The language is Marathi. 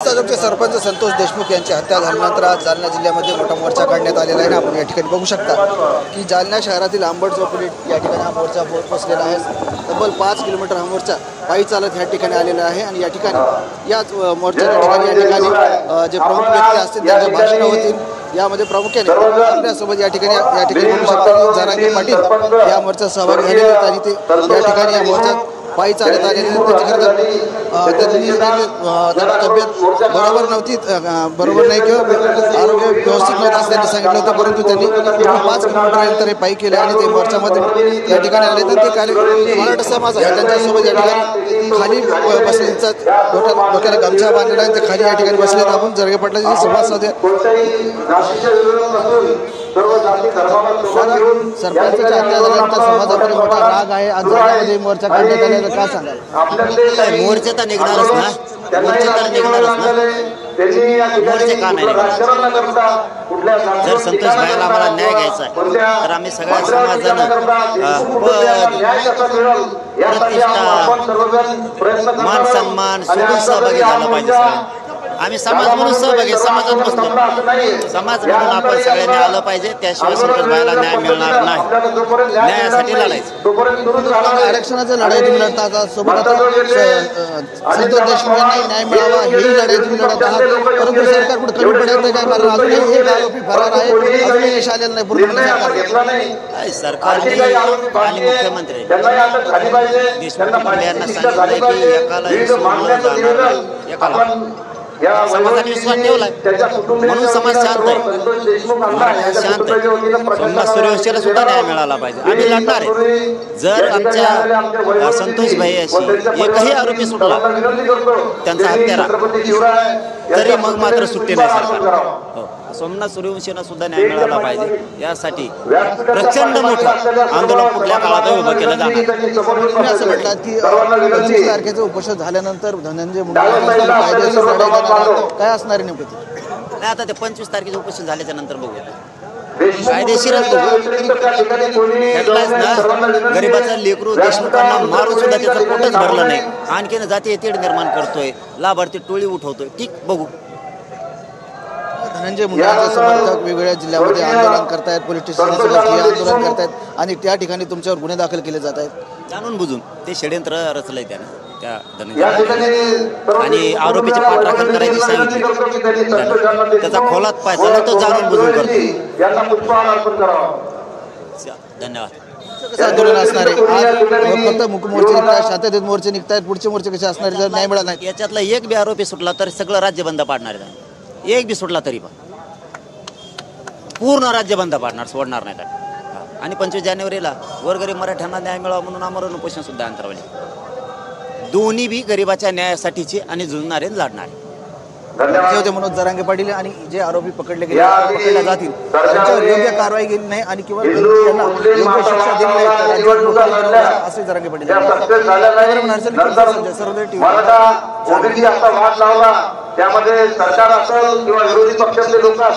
तालुक्याचे सरपंच संतोष देशमुख यांची हत्या झाल्यानंतर आज जालना जिल्ह्यामध्ये मोठा मोर्चा काढण्यात आलेला आहे. आपण या ठिकाणी बघू शकता की जालना शहरातील आंबट चौफुली या ठिकाणी हा मोर्चा पोहोचलेला आहे. तब्बल 5 किलोमीटर हा मोर्चा पायी चालत या ठिकाणी आलेला आहे आणि या ठिकाणी याच मोर्चाच्या ठिकाणी जे प्रमुख व्यक्ती असतील त्यांच्या भाषणं होतील. यामध्ये प्रामुख्याने आपल्यासोबत या ठिकाणी बघू शकता की जरांगे पाटील या मोर्चात सहभागी झालेले आहेत आणि ते या ठिकाणी या मोर्चात पायी चालत आलेले त्यांची तब्येत बरोबर नव्हती, बरोबर नाही किंवा आरोग्य व्यवस्थित नव्हतं असं त्यांनी सांगितलं होतं. परंतु त्यांनी 5 किलोमीटर पायी केले आणि ते मोर्चामध्ये या ठिकाणी आले. तर ते कार्य मराठा समाज आहे त्यांच्यासोबत या ठिकाणी खाली बसले, डोक्याला गमछा बांधलेला आहे, ते खाली या ठिकाणी बसलेत. आपण जरगे पाटलांची संवाद साधूया. सरपंचाच्या हत्या झाल्यानंतर समाजामध्ये मोठा राग आहे. आज जालन्यामध्ये मोर्चा काढण्यात आल्याचं काय सांगाल? मोर्चा तर निघणारच ना, मोर्चे का नाही जर संतोष भाईला आम्हाला न्याय घ्यायचा आहे तर आम्ही सगळ्या समाजानं प्रतिष्ठा मान सन्मान सोडून सहभागी झाला पाहिजे. आम्ही समाज म्हणून सहभागी, समाजात बसतो, समाज म्हणून आपण सगळ्यांनी आलं पाहिजे. त्याशिवाय संतोष भाईला न्याय मिळणार नाही. न्यायासाठी लढायचं. आरक्षणाच्या लढाई तुम्ही लढता, सोबत संतोष देशमुख यांना न्याय मिळावा ही लढाई तुम्ही लढत आहात. परंतु सरकार कुठे कमी पडत नाही काय? कारण अजूनही एक आरोपी फरार आहे, अजूनही यश आलेलं नाही पूर्ण सरकारने आणि मुख्यमंत्री देशमुख यांना सांगितलंय की एकाला एकाला समाजाने विश्वास ठेवलाय म्हणून समाज शांत आहे, मराठा शांत आहे. समाज सूर्यवंशीला सुद्धा न्याय मिळाला पाहिजे. आम्ही लढणार आहे. जर आमच्या संतोष भाई अशी एकही आरोपी सुटला त्यांचा हत्यारा तरी मग मात्र सुट्टी नाही सरकार. सोमनाथ सूर्यवंशींना सुद्धा न्याय मिळाला पाहिजे. यासाठी प्रचंड मोठं आंदोलन कुठल्या काळात उभं केलं जाणार. असं म्हटलं की 25 तारखेचं उपोषण झाल्यानंतर धनंजय मुंडे कायदेशीर लढाई काय असणार आहे नेमकं? नाही, आता ते 25 तारखेचं उपोषण झाल्याच्या नंतर बघूया. कायदेशीरच ना. गरिबाचा लेकरू देशमुखांना मारून सुद्धा त्याचं पोटच भरलं नाही, आणखीन जातीय तेढ निर्माण करतोय, लाभार्थी टोळी उठवतोय. ठीक, बघू. धनंजय मुंडेंचे समर्थक वेगवेगळ्या जिल्ह्यामध्ये आंदोलन करतायत, पोलीस स्टेशनसोबत आंदोलन करतायत आणि त्या ठिकाणी तुमच्यावर गुन्हे दाखल केले जात आहेत. जाणून बुजून ते षडयंत्र रचलंय त्यानं त्या धनंजय आणि आरोपीची पाठराखण करायची सांगितली. त्याचा खोलात पाहिजे तो जाणून बुजून करतो. धन्यवाद. आंदोलन असणार आहे आज फक्त मुख मोर्चे निघतात, शांततेत मोर्चे निघतात. पुढचे मोर्चे कसे असणार जर न्याय मिळाला नाही? याच्यातला एक बी आरोपी सुटला तर सगळं राज्य बंद पाडणार आहे. एक बी सुटला तरी पण पूर्ण राज्य बंद पाडणार, सोडणार नाही. आणि 25 जानेवारीला गोरगरीब मराठ्यांना न्याय मिळावा म्हणून आमरण उपोषण सुद्धा अंतरवले. दोन्ही बी गरिबाच्या न्यायासाठीचे आणि झुंजणारे लढणारे होते. मनोज जरांगे पाटील आणि जे आरोपी पकडले जातील त्यांच्यावर योग्य कारवाई केली नाही आणि किंवा त्यांना योग्य शिक्षा दिली नाही असे जरांगे पाटील. त्यामध्ये सरकार असेल किंवा विरोधी पक्षातले लोक असेल